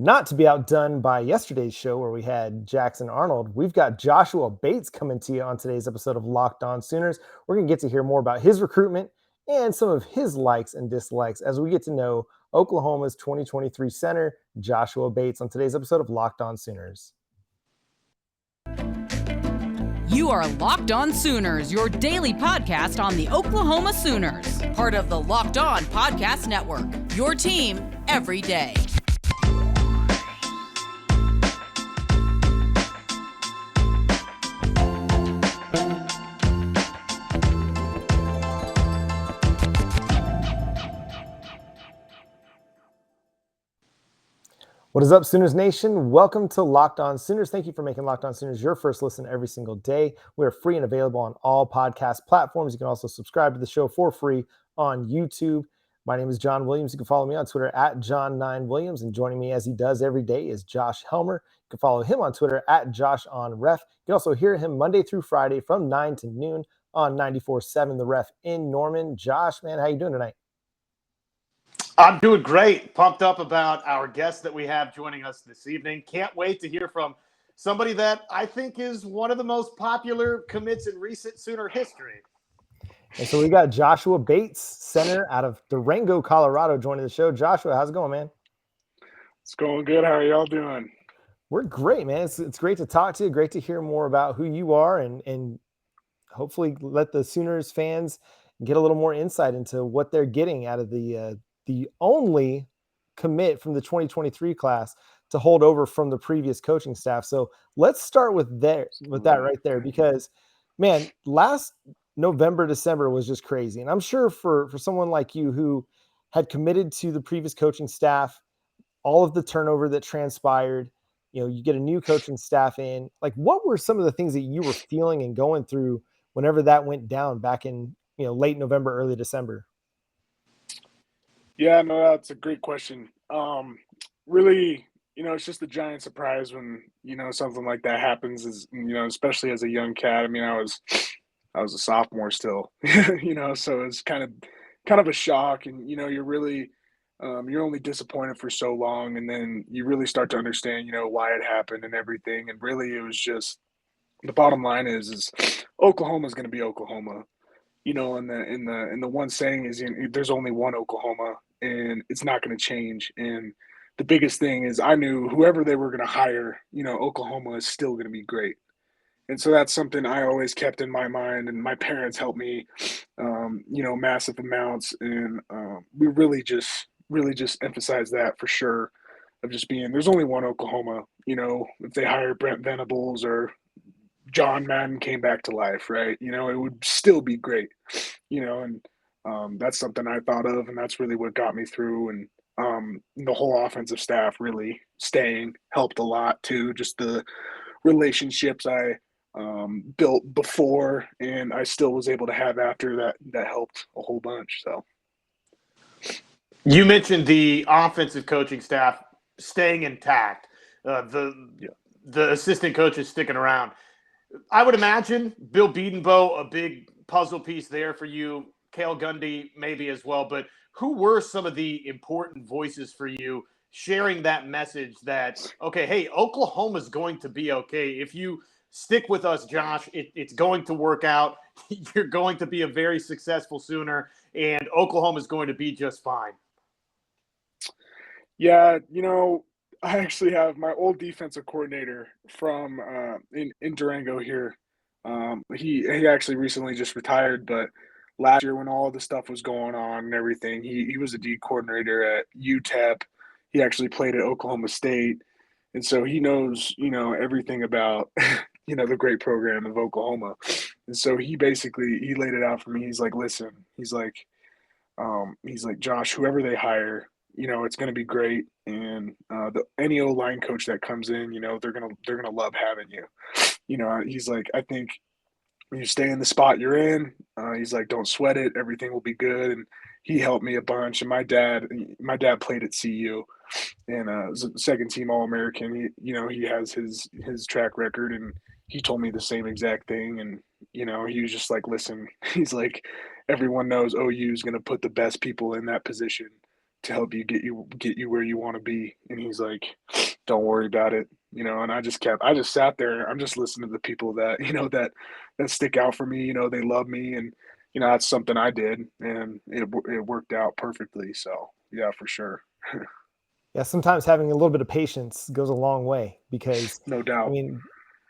Not to be outdone by yesterday's show where we had Jackson Arnold, we've got Joshua Bates coming to you on today's episode of Locked On Sooners. We're going to get to hear more about his recruitment and some of his likes and dislikes as we get to know Oklahoma's 2023 center, Joshua Bates, on today's episode of Locked On Sooners. You are Locked On Sooners, your daily podcast on the Oklahoma Sooners, part of the Locked On Podcast Network, your team every day. What is up, Sooners Nation? Welcome to Locked On Sooners. Thank you for making Locked On Sooners your first listen every single day. We are free and available on all podcast platforms. You can also subscribe to the show for free on YouTube. My name is John Williams. You can follow me on Twitter at John9Williams. And joining me as he does every day is Josh Helmer. You can follow him on Twitter at JoshOnRef. You can also hear him Monday through Friday from 9 to noon on 94.7 The Ref in Norman. Josh, man, how you doing tonight? I'm doing great. Pumped up about our guest that we have joining us this evening. Can't wait to hear from somebody that I think is one of the most popular commits in recent Sooner history. And so we got Joshua Bates, center out of Durango, Colorado, joining the show. Joshua, how's it going, man? It's going good. How are y'all doing? We're great, man. It's great to talk to you. Great to hear more about who you are and hopefully let the Sooners fans get a little more insight into what they're getting out of the only commit from the 2023 class to hold over from the previous coaching staff. So let's start with that right there, because, man, last November, December was just crazy. And I'm sure for someone like you who had committed to the previous coaching staff, all of the turnover that transpired, you get a new coaching staff in, like, what were some of the things that you were feeling and going through whenever that went down back in, late November, early December? Yeah, no, that's a great question. Really, it's just a giant surprise when, something like that happens, especially as a young cat. I mean, I was a sophomore still, so it's kind of a shock, and, you're really, you're only disappointed for so long, and then you really start to understand, why it happened and everything. And really it was just, the bottom line is Oklahoma is going to be Oklahoma, and the one saying is, there's only one Oklahoma, and it's not going to change. And the biggest thing is I knew whoever they were going to hire, Oklahoma is still going to be great. And so that's something I always kept in my mind, and my parents helped me, massive amounts. And we really just emphasize that for sure, of just being, there's only one Oklahoma. If they hire Brent Venables or John Madden came back to life, right? It would still be great, and that's something I thought of, and that's really what got me through. And the whole offensive staff really staying helped a lot too. Just the relationships I built before, and I still was able to have after that helped a whole bunch. So You mentioned the offensive coaching staff staying intact. The assistant coaches sticking around. I would imagine Bill Bedenbaugh, a big puzzle piece there for you. Cale Gundy maybe as well. But who were some of the important voices for you sharing that message that, okay, hey, Oklahoma's going to be okay. If you stick with us, Josh, it's going to work out. You're going to be a very successful Sooner, and Oklahoma's going to be just fine. Yeah, I actually have my old defensive coordinator from in Durango here. He actually recently just retired, but last year when all the stuff was going on and everything, he was a D coordinator at UTEP. He actually played at Oklahoma State, and so he knows everything about the great program of Oklahoma. And so he laid it out for me. He's like, listen, he's like, Josh, whoever they hire, it's going to be great. And any O-line coach that comes in, they're gonna love having you. He's like, I think you stay in the spot you're in. He's like, don't sweat it. Everything will be good. And he helped me a bunch. And my dad played at CU and was a second team All-American. He has his track record, and he told me the same exact thing. And he was just like, listen, he's like, everyone knows OU is going to put the best people in that position to help you get you where you want to be. And he's like, don't worry about it, you know. And I just sat there. I'm just listening to the people that, you know, that stick out for me. You know, they love me, and you know, that's something I did, and it worked out perfectly. So yeah, for sure. Yeah, sometimes having a little bit of patience goes a long way because, No I doubt. mean,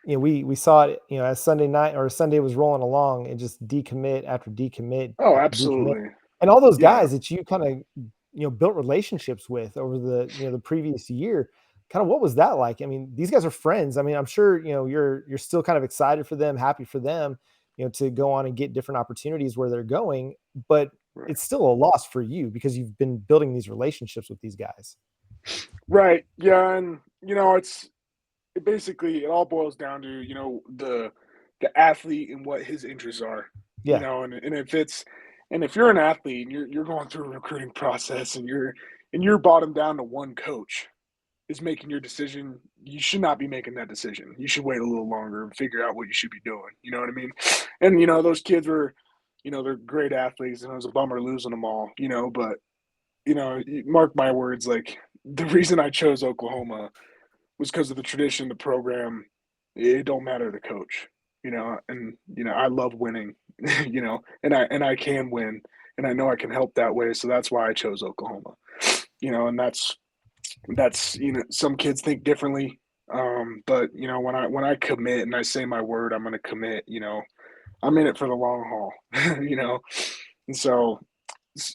we saw it, as Sunday night or Sunday was rolling along and just decommit after decommit Oh, after decommit. absolutely. And all those Yeah. guys that you kind of, built relationships with over the, the previous year, kind of what was that like? I mean, these guys are friends. I mean, I'm sure, you're still kind of excited for them, happy for them, to go on and get different opportunities where they're going, but Right. it's still a loss for you because you've been building these relationships with these guys. Right. Yeah, and you know, it basically it all boils down to, you know, the athlete and what his interests are. You Yeah. know, and if you're an athlete and you're going through a recruiting process and you're bottomed down to one coach is making your decision, you should not be making that decision. You should wait a little longer and figure out what you should be doing. You know what I mean? And you know, those kids were, you know, they're great athletes, and it was a bummer losing them all, you know, but you know, mark my words, like the reason I chose Oklahoma was because of the tradition, the program. It don't matter the coach, you know, and you know I love winning, you know, and I can win, and I know I can help that way. So that's why I chose Oklahoma, you know, and that's you know some kids think differently, but you know when I commit and I say my word, I'm going to commit. You know, I'm in it for the long haul, you know, and so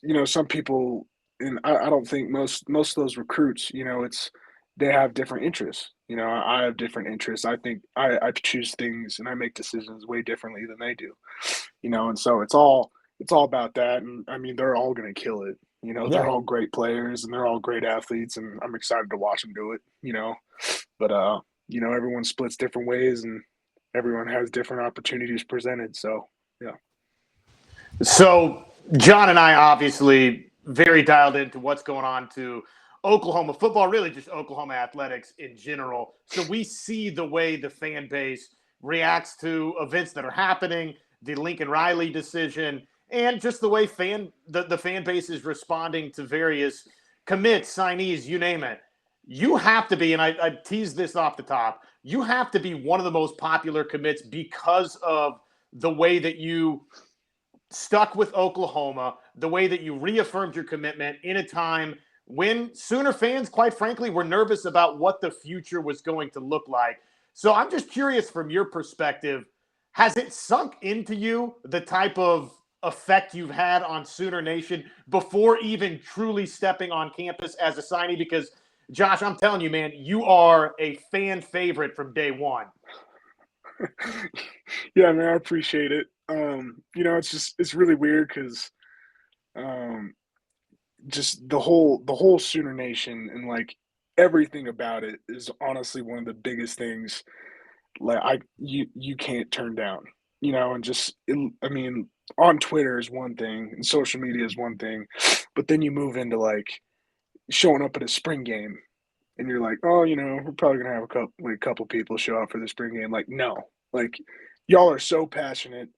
you know, some people, and I don't think most of those recruits, you know, it's they have different interests. You know, I have different interests. I think I choose things and I make decisions way differently than they do. You know, and so it's all about that. And I mean, they're all going to kill it. You know, they're Yeah. all great players and they're all great athletes, and I'm excited to watch them do it. You know, but you know, everyone splits different ways and everyone has different opportunities presented. So yeah. So John and I obviously very dialed into what's going on to Oklahoma football, really just Oklahoma athletics in general. So we see the way the fan base reacts to events that are happening, the Lincoln Riley decision, and just the way the fan base is responding to various commits, signees, you name it. You have to be, and I teased this off the top, you have to be one of the most popular commits because of the way that you stuck with Oklahoma, the way that you reaffirmed your commitment in a time when Sooner fans, quite frankly, were nervous about what the future was going to look like. So I'm just curious from your perspective, has it sunk into you the type of effect you've had on Sooner Nation before even truly stepping on campus as a signee? Because, Josh, I'm telling you, man, you are a fan favorite from day one. Yeah, man, I appreciate it. You know, it's really weird because um, just the whole Sooner Nation and like everything about it is honestly one of the biggest things like you can't turn down. You know, and I mean, on Twitter is one thing, and social media is one thing, but then you move into like showing up at a spring game, and you're like, oh, you know, we're probably gonna have a couple people show up for the spring game. Like, no, like y'all are so passionate.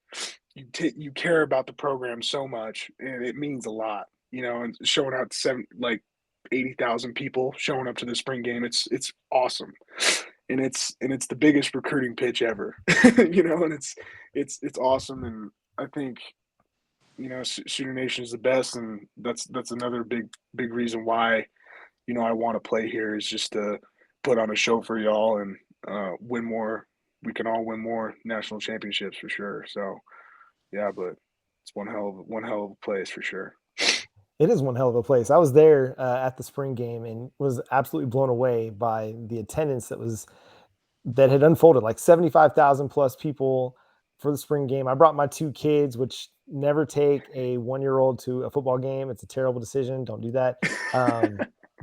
You care about the program so much, and it means a lot. You know, and showing out 80,000 people showing up to the spring game. It's awesome, and it's the biggest recruiting pitch ever. You know, and it's awesome, and I think you know Sooner Nation is the best, and that's another big reason why you know I want to play here is just to put on a show for y'all and win more. We can all win more national championships for sure. So yeah, but it's one hell of a place for sure. It is one hell of a place. I was there at the spring game and was absolutely blown away by the attendance that had unfolded. Like 75,000 plus people for the spring game. I brought my two kids, which never take a 1-year-old to a football game. It's a terrible decision. Don't do that.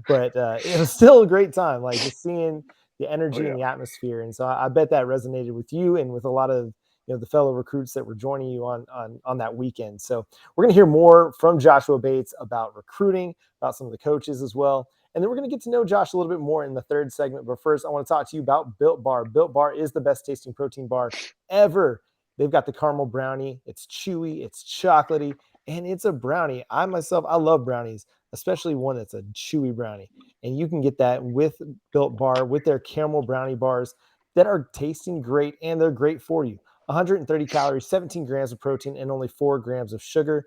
But it was still a great time. Like just seeing the Oh energy yeah. and the atmosphere. And so I bet that resonated with you and with a lot of the fellow recruits that were joining you on that weekend. So we're going to hear more from Joshua Bates about recruiting, about some of the coaches as well. And then we're going to get to know Josh a little bit more in the third segment. But first, I want to talk to you about Built Bar. Built Bar is the best tasting protein bar ever. They've got the caramel brownie. It's chewy, it's chocolatey, and it's a brownie. I myself, I love brownies, especially one that's a chewy brownie. And you can get that with Built Bar, with their caramel brownie bars that are tasting great and they're great for you. 130 calories, 17 grams of protein, and only 4 grams of sugar.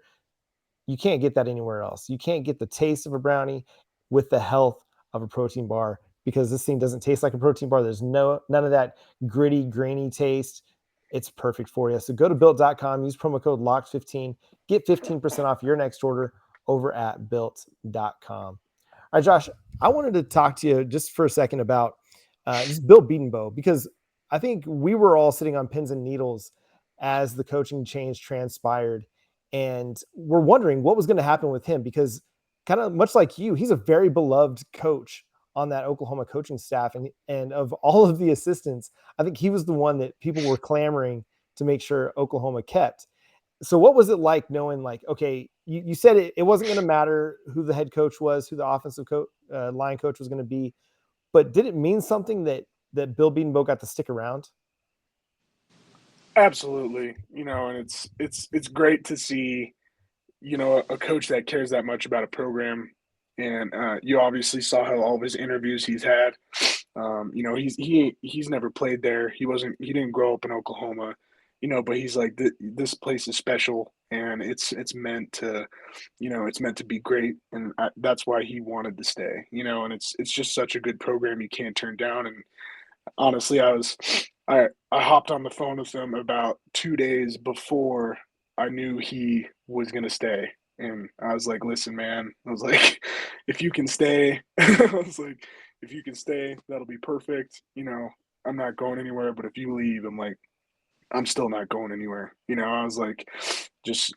You can't get that anywhere else. You can't get the taste of a brownie with the health of a protein bar because this thing doesn't taste like a protein bar. There's none of that gritty, grainy taste. It's perfect for you. So go to built.com, use promo code LOCKED15, get 15% off your next order over at built.com. All right, Josh, I wanted to talk to you just for a second about just Bill Bedenbaugh, because I think we were all sitting on pins and needles as the coaching change transpired. And we're wondering what was going to happen with him because, kind of much like you, he's a very beloved coach on that Oklahoma coaching staff. And of all of the assistants, I think he was the one that people were clamoring to make sure Oklahoma kept. So what was it like knowing, like, okay, you said it wasn't going to matter who the head coach was, who the offensive line coach was going to be, but did it mean something that Bill Bedenbaugh got to stick around? Absolutely. And it's great to see, a coach that cares that much about a program. And you obviously saw how all of his interviews he's had. He's never played there. He didn't grow up in Oklahoma, but he's like, this place is special and it's meant to, it's meant to be great. And that's why he wanted to stay, and it's just such a good program you can't turn down. And honestly, I hopped on the phone with him about 2 days before I knew he was gonna stay, and I was like, "Listen, man," I was like, "If you can stay," I was like, "If you can stay, that'll be perfect. I'm not going anywhere. But if you leave, I'm like, I'm still not going anywhere. I was like, just."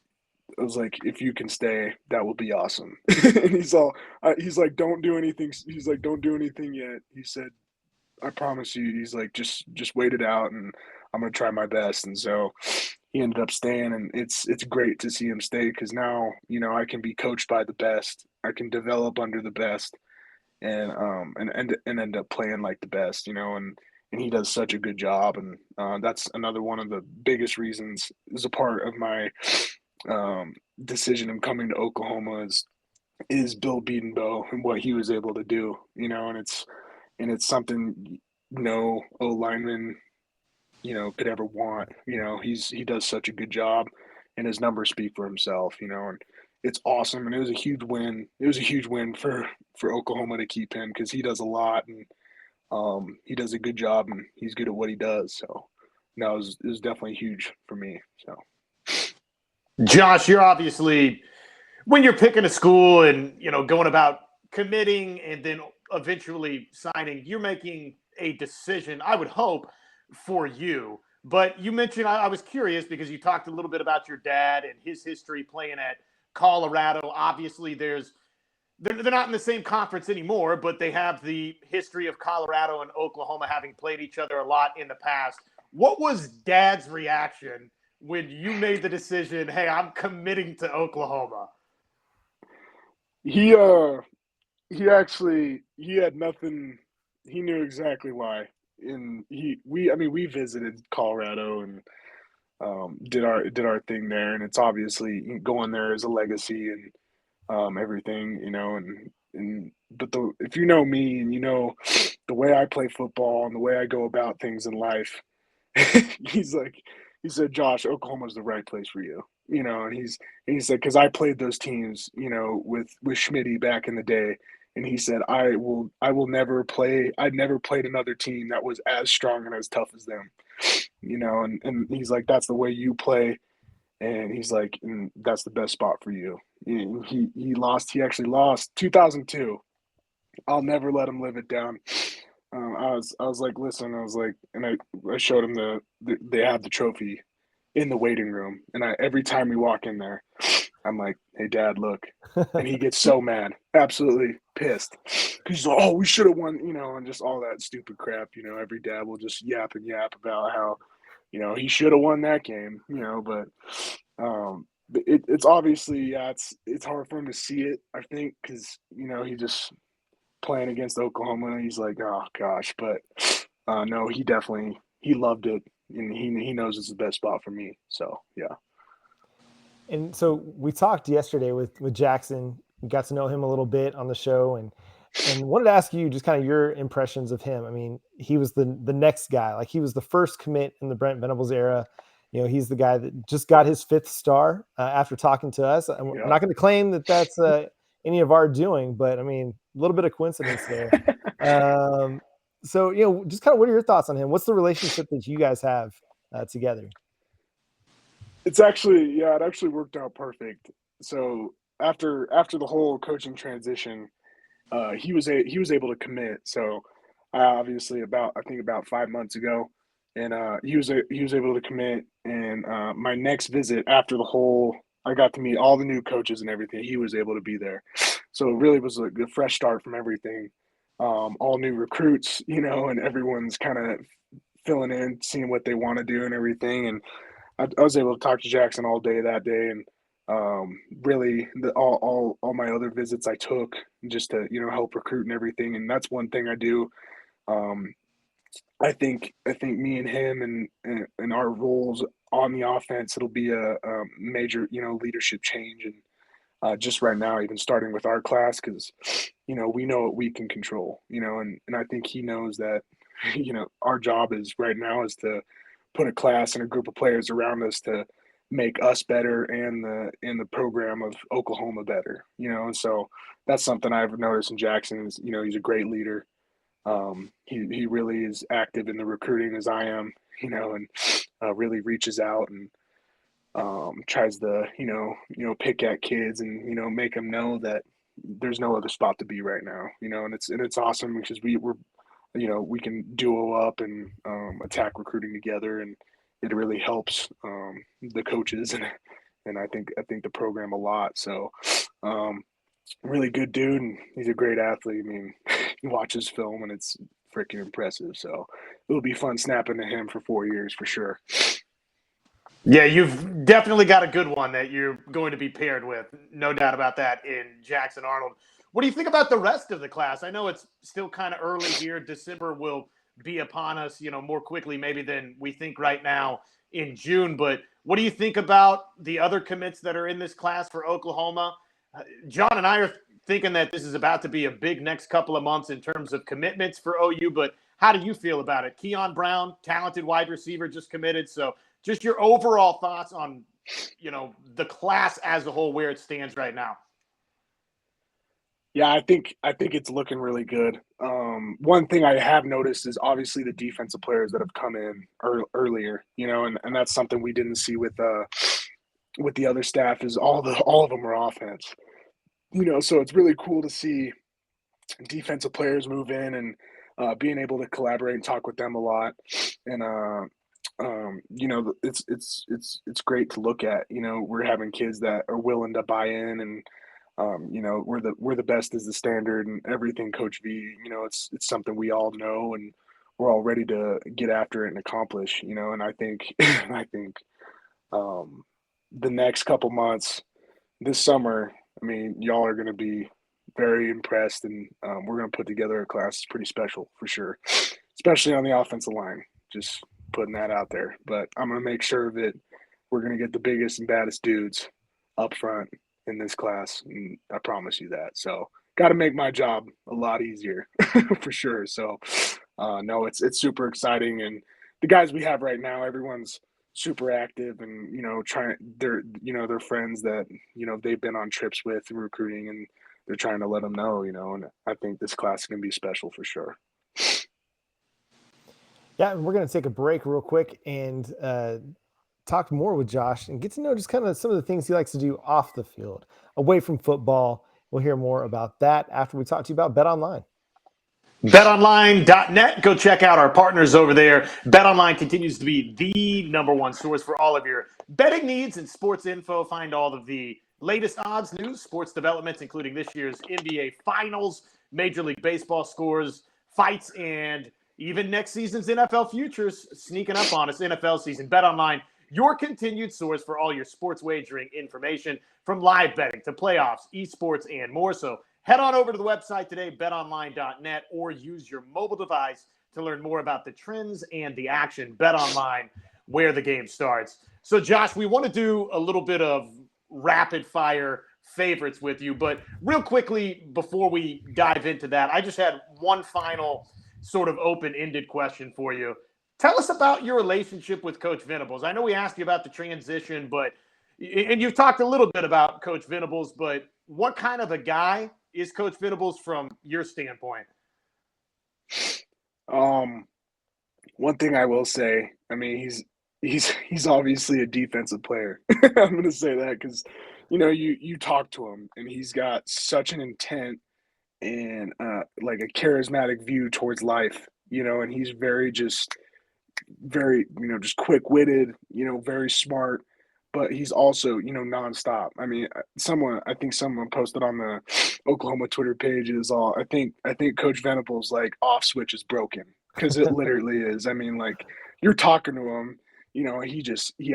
I was like, if you can stay, that will be awesome. And he's like, don't do anything. He's like, don't do anything yet. He said, I promise you. He's like, just wait it out, and I'm gonna try my best. And so he ended up staying, and it's great to see him stay because now I can be coached by the best. I can develop under the best, and end up playing like the best. And he does such a good job, and that's another one of the biggest reasons is a part of my decision in coming to Oklahoma is Bill Bedenbaugh and what he was able to do. And it's something no O lineman, could ever want. He does such a good job, and his numbers speak for himself. And it's awesome. And it was a huge win. It was a huge win for Oklahoma to keep him because he does a lot, and he does a good job, and he's good at what he does. So no, it was definitely huge for me. So Josh, you're obviously, when you're picking a school and going about committing and then eventually signing, you're making a decision, I would hope, for you. But you mentioned, I was curious because you talked a little bit about your dad and his history playing at Colorado. Obviously, they're not in the same conference anymore, but they have the history of Colorado and Oklahoma having played each other a lot in the past. What was Dad's reaction when you made the decision, hey, I'm committing to Oklahoma? he had nothing. He knew exactly why. And we visited Colorado and did our thing there, and it's obviously going there as a legacy and everything, but if you know me and the way I play football and the way I go about things in life, he's like, he said, Josh, Oklahoma's the right place for you, and he said, because I played those teams, with Schmitty back in the day, and he said, I will never play. I'd never played another team that was as strong and as tough as them, and he's like, that's the way you play. And he's like, and that's the best spot for you. He actually lost 2002. I'll never let him live it down. I was like, listen, I was like, and I showed him they have the trophy in the waiting room, and every time we walk in there, I'm like, hey, Dad, look, and he gets so mad, absolutely pissed. He's like, oh, we should have won, and just all that stupid crap. Every dad will just yap and yap about how, he should have won that game, but it's obviously, yeah, it's hard for him to see it, I think, because, he just playing against Oklahoma, he's like, oh gosh, but no, he loved it, and he knows it's the best spot for me. So yeah. And so we talked yesterday with Jackson. We got to know him a little bit on the show, and wanted to ask you just kind of your impressions of him. I mean, he was the next guy. Like, he was the first commit in the Brent Venables era. You know, he's the guy that just got his 5th star after talking to us. I'm Yeah. not going to claim that that's any of our doing, but I mean, a little bit of coincidence there. So, you know, just kind of what are your thoughts on him? What's the relationship that you guys have together? It's actually, yeah, it actually worked out perfect. So after the whole coaching transition, he was able to commit. So obviously about 5 months ago, and he was able to commit. And my next visit after the whole, I got to meet all the new coaches and everything. He was able to be there, so it really was a good fresh start from everything. All new recruits, and everyone's kind of filling in, seeing what they want to do and everything. And I was able to talk to Jackson all day that day, and really all my other visits I took just to help recruit and everything. And that's one thing I do. Um, I think me and him and our roles on the offense, it'll be a major leadership change. And just right now, even starting with our class, because we know what we can control, and I think he knows that our job is right now is to put a class and a group of players around us to make us better and the program of Oklahoma better, and so that's something I've noticed in Jackson is he's a great leader. He really is active in the recruiting as I am, and really reaches out and tries to pick at kids and make them know that there's no other spot to be right now, and it's awesome because we're we can duo up and attack recruiting together, and it really helps the coaches and I think the program a lot. So really good dude, and he's a great athlete. I mean, you watch his film and it's freaking impressive. So it'll be fun snapping to him for 4 years for sure. Yeah, you've definitely got a good one that you're going to be paired with. No doubt about that in Jackson Arnold. What do you think about the rest of the class? I know it's still kind of early here. December will be upon us, more quickly maybe than we think right now in June. But what do you think about the other commits that are in this class for Oklahoma? John and I are thinking that this is about to be a big next couple of months in terms of commitments for OU, but how do you feel about it? Keon Brown, talented wide receiver, just committed. So just your overall thoughts on, the class as a whole, where it stands right now. Yeah, I think it's looking really good. One thing I have noticed is obviously the defensive players that have come in earlier, and that's something we didn't see with the other staff is all of them are offense. So it's really cool to see defensive players move in and being able to collaborate and talk with them a lot. And it's great to look at. We're having kids that are willing to buy in, and we're the best is the standard and everything. Coach V, it's something we all know, and we're all ready to get after it and accomplish. And I think the next couple months, this summer, I mean, y'all are going to be very impressed, and we're going to put together a class that's pretty special for sure, especially on the offensive line. Just putting that out there. But I'm going to make sure that we're going to get the biggest and baddest dudes up front in this class, and I promise you that. So got to make my job a lot easier for sure. So no, it's super exciting, and the guys we have right now, everyone's super active, and they're friends that they've been on trips with and recruiting, and they're trying to let them know, and I think this class is going to be special for sure. Yeah, we're going to take a break real quick and talk more with Josh and get to know just kind of some of the things he likes to do off the field, away from football. We'll hear more about that after we talk to you about BetOnline. BetOnline.net. Go check out our partners over there. BetOnline continues to be the number one source for all of your betting needs and sports info. Find all of the latest odds, news, sports developments, including this year's NBA Finals, Major League Baseball scores, fights, and even next season's NFL futures sneaking up on us, NFL season. BetOnline, your continued source for all your sports wagering information, from live betting to playoffs, esports, and more. So head on over to the website today, betonline.net, or use your mobile device to learn more about the trends and the action. BetOnline, where the game starts. So, Josh, we want to do a little bit of rapid fire favorites with you. But real quickly, before we dive into that, I just had one final sort of open-ended question for you. Tell us about your relationship with Coach Venables. I know we asked you about the transition, and you've talked a little bit about Coach Venables, but what kind of a guy is Coach Venables from your standpoint? One thing I will say, I mean, he's obviously a defensive player. I'm going to say that because, you talk to him and he's got such an intent and like a charismatic view towards life, and he's very just quick-witted, very smart, but he's also, nonstop. I mean, I think someone posted on the Oklahoma Twitter page I think Coach Venables like off switch is broken because it literally is. I mean, like you're talking to him, he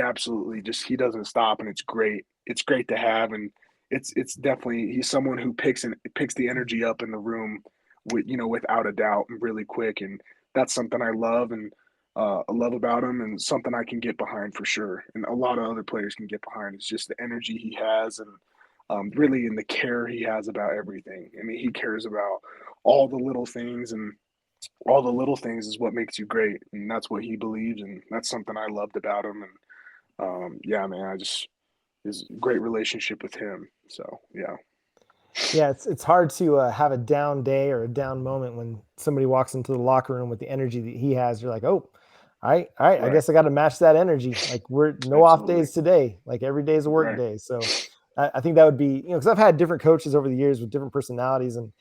absolutely he doesn't stop, and it's great. It's great to have, and it's definitely he's someone who picks the energy up in the room without a doubt and really quick, and that's something I love I love about him and something I can get behind for sure. And a lot of other players can get behind. It's just the energy he has and really in the care he has about everything. I mean, he cares about all the little things, and all the little things is what makes you great. And that's what he believes. And that's something I loved about him. And yeah, man, it's a great relationship with him. So, yeah. Yeah, it's hard to have a down day or a down moment when somebody walks into the locker room with the energy that he has. You're like, oh, all right. I Right. guess I got to match that energy. Like we're no off Absolutely. days today. Like every day is a work Right. day. So I think that would be, because I've had different coaches over the years with different personalities, and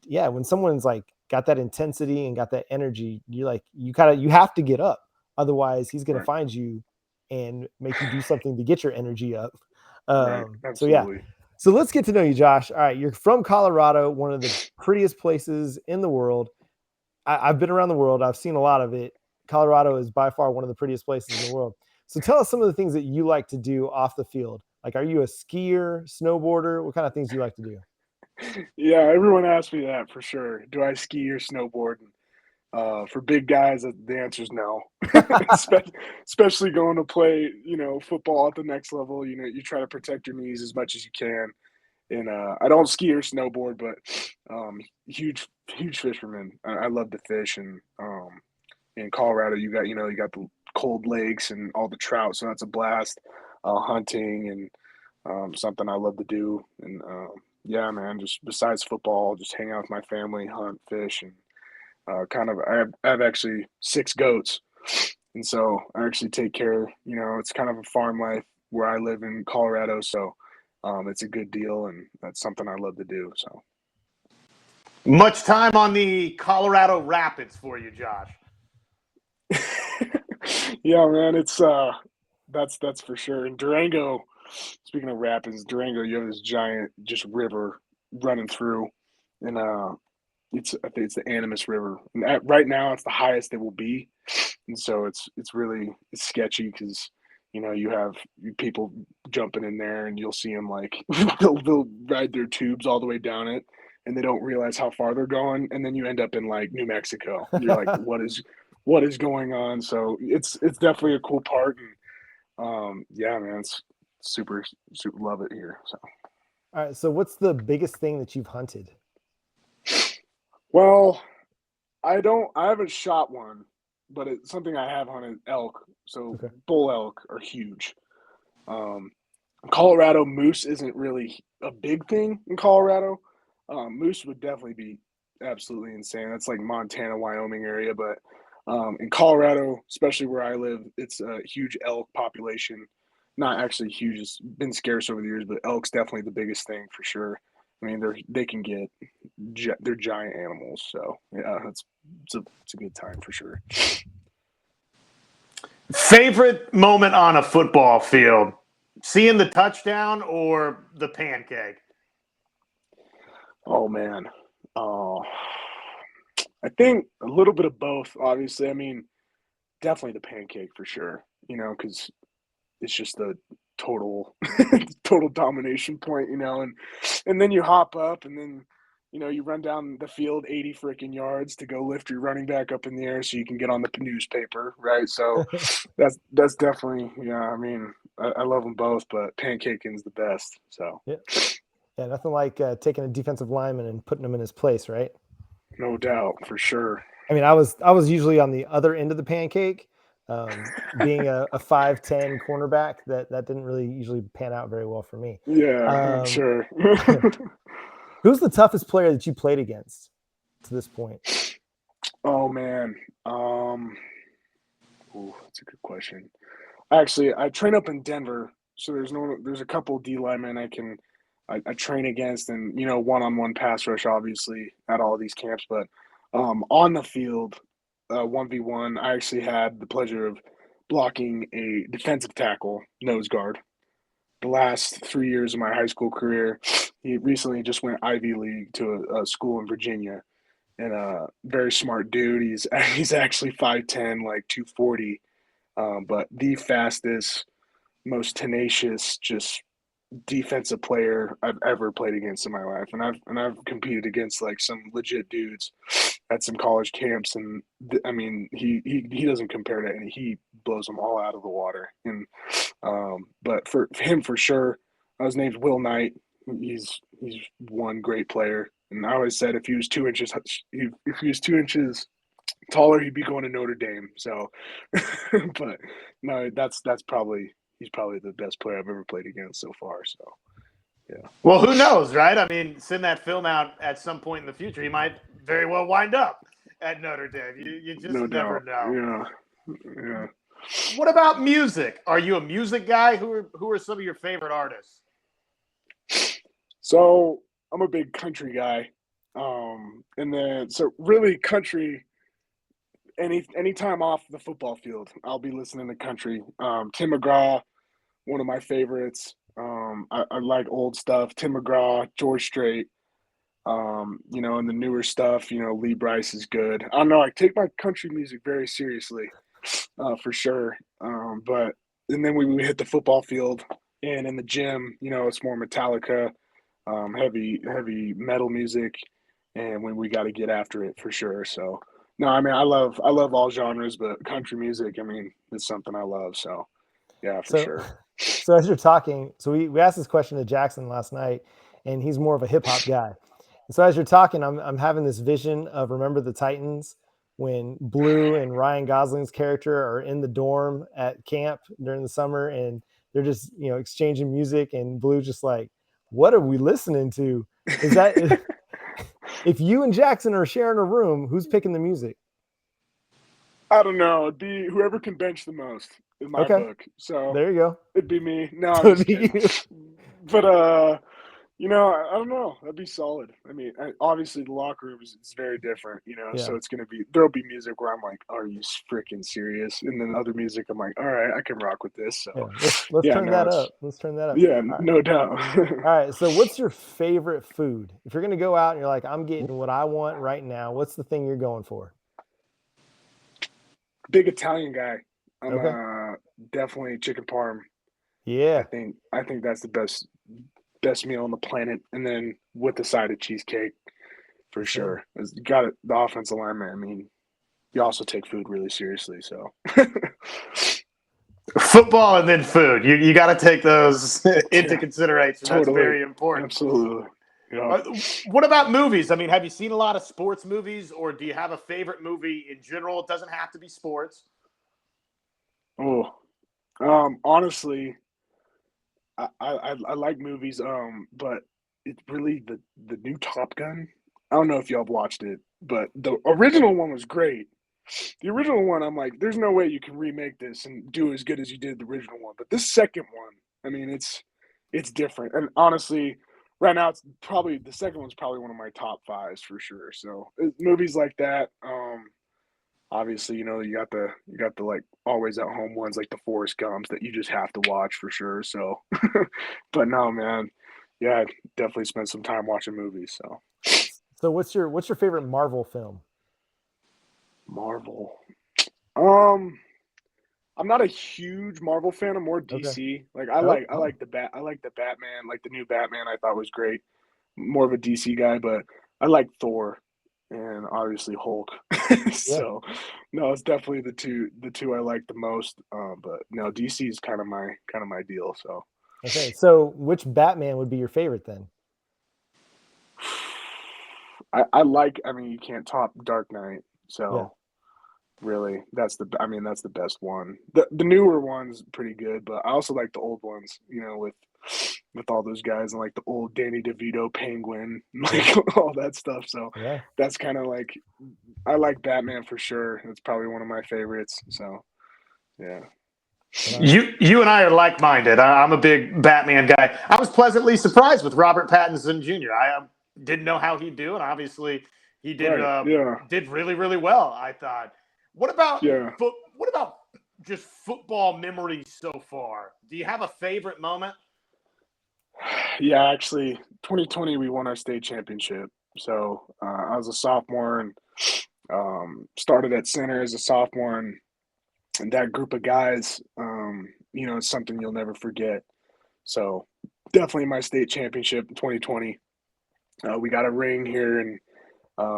yeah, when someone's like got that intensity and got that energy, you have to get up. Otherwise, he's going to Right. find you and make you do something to get your energy up. Right. So yeah. Absolutely. So let's get to know you, Josh. All right, you're from Colorado, one of the prettiest places in the world. I've been around the world. I've seen a lot of it. Colorado is by far one of the prettiest places in the world. So tell us some of the things that you like to do off the field. Like, are you a skier, snowboarder? What kind of things do you like to do? Yeah, everyone asks me that for sure. Do I ski or snowboard? For big guys, the answer is no. Especially going to play, football at the next level. You try to protect your knees as much as you can. And I don't ski or snowboard, but huge fisherman. I love to fish, and in Colorado, you got the cold lakes and all the trout, so that's a blast. Hunting and something I love to do, and yeah, man. Just besides football, just hang out with my family, hunt, fish, and I have actually 6 goats, and so I actually take care. It's kind of a farm life where I live in Colorado, so it's a good deal, and that's something I love to do. So Much time on the Colorado Rapids for you, Josh. yeah, man, it's that's for sure. And Durango, speaking of rapids, Durango, you have this giant just river running through, and I think it's the Animas River, and right now it's the highest it will be, and so it's sketchy because you have people jumping in there, and you'll see them like they'll ride their tubes all the way down it, and they don't realize how far they're going, and then you end up in like New Mexico. You're like, what is going on? So it's definitely a cool part, and yeah, man, it's super love it here. So. All right. So what's the biggest thing that you've hunted? Well, I haven't shot one, but it's something I have hunted elk. So Okay. bull elk are huge. Um, Colorado moose isn't really a big thing in Colorado. Moose would definitely be absolutely insane. That's like Montana, Wyoming area, but in Colorado, especially where I live, it's a huge elk population. Not actually huge; it's been scarce over the years, but elk's definitely the biggest thing for sure. I mean, they're giant animals, so yeah, it's a good time for sure. Favorite moment on a football field? Seeing the touchdown or the pancake? Oh man, oh, I think a little bit of both. Obviously, I mean, definitely the pancake for sure. Because it's just the total total domination point. And then you hop up, and then you run down the field 80 freaking yards to go lift your running back up in the air so you can get on the newspaper, right? So that's definitely, yeah. I mean, I love them both, but pancaking's the best. So Yeah. Yeah, nothing like taking a defensive lineman and putting him in his place, right? no doubt, for sure. I mean, I was usually on the other end of the pancake, being a 5'10" cornerback. That didn't really usually pan out very well for me. Yeah, I'm Um, sure. who's the toughest player that you played against to this point? Oh man. That's a good question. Actually, I train up in Denver, so there's a couple D linemen I train against, and one-on-one pass rush obviously at all of these camps. But on the field, 1v1, I actually had the pleasure of blocking a defensive tackle, nose guard. The last 3 years of my high school career, he recently just went Ivy League to a school in Virginia, and a very smart dude. He's actually 5'10", like 240, but the fastest, most tenacious, just defensive player I've ever played against in my life, and I've competed against like some legit dudes at some college camps, and I mean he doesn't compare to any. He blows them all out of the water, and but for him for sure, his name's Will Knight. He's one great player, and I always said if he was 2 inches, if he was 2 inches taller, he'd be going to Notre Dame. So, but no, that's probably he's probably the best player I've ever played against so far. So, yeah. Well, who knows, right? I mean, send that film out at some point in the future. He might very well wind up at Notre Dame. You just No never doubt. know. Yeah. What about music? Are you a music guy? Who are some of your favorite artists? So I'm a big country guy, and then so really country. Any time off the football field, I'll be listening to country. Tim McGraw, one of my favorites. I like old stuff. Tim McGraw, George Strait. And the newer stuff. Lee Brice is good. I don't know. I take my country music very seriously, for sure. But and then we hit the football field and in the gym, it's more Metallica, heavy metal music, and when we got to get after it for sure. So no, I mean I love all genres, but country music, I mean, it's something I love. So yeah, for So, sure. so as you're talking, so we asked this question to Jackson last night, and he's more of a hip hop guy. And so as you're talking, I'm having this vision of Remember the Titans when Blue and Ryan Gosling's character are in the dorm at camp during the summer, and they're just exchanging music, and Blue just like, what are we listening to? Is that if you and Jackson are sharing a room, who's picking the music? I don't know. It'd be whoever can bench the most in my Okay, book. So there you go. it'd be me. No, So I'm just it'd be kidding. you. But I don't know. That'd be solid. I mean, obviously the locker room is very different, Yeah. so there'll be music where I'm like, are you freaking serious? And then other music, I'm like, all right, I can rock with this. So Yeah, let's yeah, turn no, that it's up. Let's turn that up. yeah, All right. no doubt. All right. So, what's your favorite food? If you're gonna go out and you're like, I'm getting what I want right now, what's the thing you're going for? Big Italian guy. I'm Okay. definitely chicken parm. Yeah. I think that's the best meal on the planet, and then with the side of cheesecake for sure. You got it. The offensive lineman. I mean, you also take food really seriously. So Football and then food. You got to take those into consideration. That's totally, very important. absolutely. Yeah. What about movies? I mean, have you seen a lot of sports movies, or do you have a favorite movie in general? It doesn't have to be sports. Oh, honestly, I like movies. But it's really the new Top Gun. I don't know if y'all have watched it, but the original one was great. The original one, I'm like, there's no way you can remake this and do as good as you did the original one. But this second one, I mean, it's different. And honestly, right now, it's probably the second one's probably one of my top fives for sure. So movies like that. Obviously, you got the like always at home ones like the Forrest Gumps that you just have to watch for sure. So, but no, man, yeah, definitely spend some time watching movies. So, So, what's your favorite Marvel film? Marvel. I'm not a huge Marvel fan. I'm more Okay. DC. Like Oh, I like the Batman. Like the new Batman, I thought was great. More of a DC guy, but I like Thor. and obviously Hulk. Yeah. So no, it's definitely the two I like the most. But no, DC is kind of my deal. So Okay. So which Batman would be your favorite then? I mean, you can't top Dark Knight. Yeah. So really, that's the best one. The newer one's pretty good, but I also like the old ones, with all those guys and like the old Danny DeVito Penguin, Yeah. like all that stuff. So Yeah. that's kind of like I like Batman for sure. It's probably one of my favorites. So yeah. You and I are like minded. I'm a big Batman guy. I was pleasantly surprised with Robert Pattinson Jr. I didn't know how he'd do, and obviously he did Right. Yeah. did really really well. I thought. What about Yeah. what about just football memories so far? Do you have a favorite moment? Yeah, actually, 2020 we won our state championship. So I was a sophomore and started at center as a sophomore, and that group of guys, it's something you'll never forget. So definitely my state championship in 2020. We got a ring here, and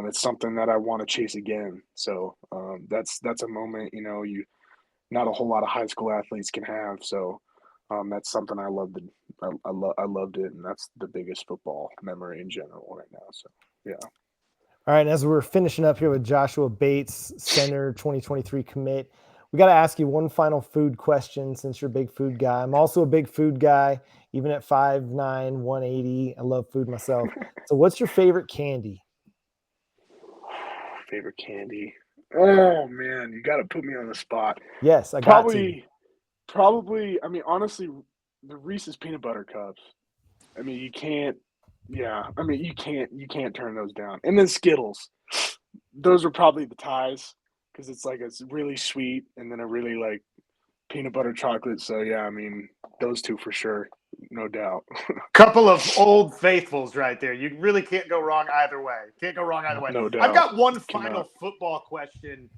it's something that I want to chase again. So that's a moment you not a whole lot of high school athletes can have. So that's something I loved. I loved it, and that's the biggest football memory in general right now. So yeah. All right. And as we're finishing up here with Joshua Bates, center 2023 commit, we got to ask you one final food question since you're a big food guy. I'm also a big food guy, even at 5'9", 180. I love food myself. So what's your favorite candy? Favorite candy? Oh man, you got to put me on the spot. Yes, I got to. Probably. I mean, honestly, the Reese's peanut butter cups. I mean, you can't. Yeah, I mean, you can't turn those down. And then Skittles. Those are probably the ties because it's really sweet and then a really like peanut butter chocolate. So yeah, I mean, those two for sure, no doubt. Couple of old faithfuls right there. You really can't go wrong either way. Can't go wrong either way. No I've doubt. got one final Cannot. football question,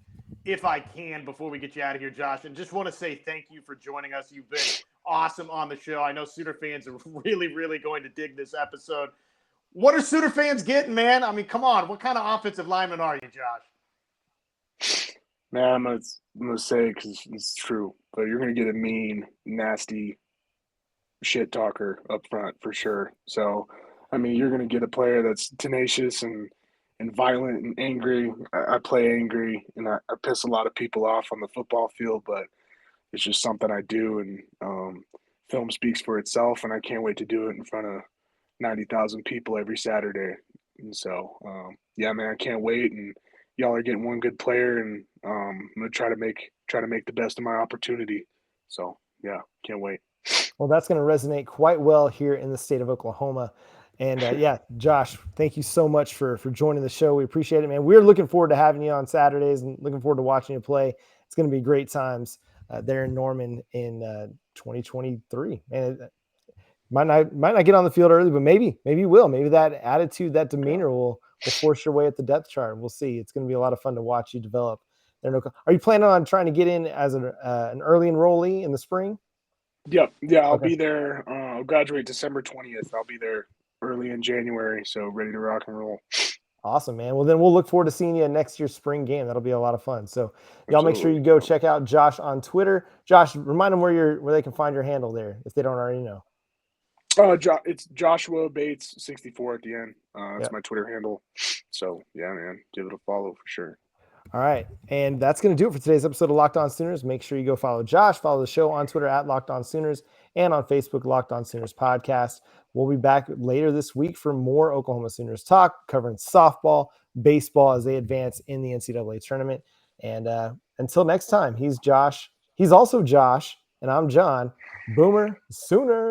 if I can, before we get you out of here, Josh. And just want to say thank you for joining us. You've been awesome on the show. I know Sooner fans are really, really going to dig this episode. What are Sooner fans getting, man? I mean, come on. What kind of offensive lineman are you, Josh? Man, I'm gonna say because it's true, but you're gonna get a mean, nasty shit talker up front for sure. So, I mean, you're going to get a player that's tenacious and violent and angry. I play angry and I piss a lot of people off on the football field, but it's just something I do. And film speaks for itself, and I can't wait to do it in front of 90,000 people every Saturday. And so, yeah, man, I can't wait. And y'all are getting one good player, and I'm gonna try to make the best of my opportunity. So, yeah, can't wait. Well, that's going to resonate quite well here in the state of Oklahoma. And yeah, Josh, thank you so much for joining the show. We appreciate it, man. We're looking forward to having you on Saturdays and looking forward to watching you play. It's going to be great times there in Norman in 2023. And it might not get on the field early, but maybe you will. Maybe that attitude, that demeanor will force your way at the depth chart. We'll see. It's going to be a lot of fun to watch you develop. Are you planning on trying to get in as an early enrollee in the spring? Yep. Yeah, I'll Okay. be there. I'll graduate December 20th. I'll be there early in January, so ready to rock and roll. Awesome, man. Well, then we'll look forward to seeing you at next year's spring game. That'll be a lot of fun. So y'all make sure you go check out Josh on Twitter. Josh, remind them where they can find your handle there if they don't already know. It's Joshua Bates 64 at the end. That's Yep. my Twitter handle. So yeah, man, give it a follow for sure. All right. And that's going to do it for today's episode of Locked On Sooners. Make sure you go follow Josh, follow the show on Twitter at Locked On Sooners, and on Facebook, Locked On Sooners Podcast. We'll be back later this week for more Oklahoma Sooners talk, covering softball, baseball as they advance in the NCAA tournament. And until next time, he's Josh. He's also Josh, and I'm John. Boomer Sooner.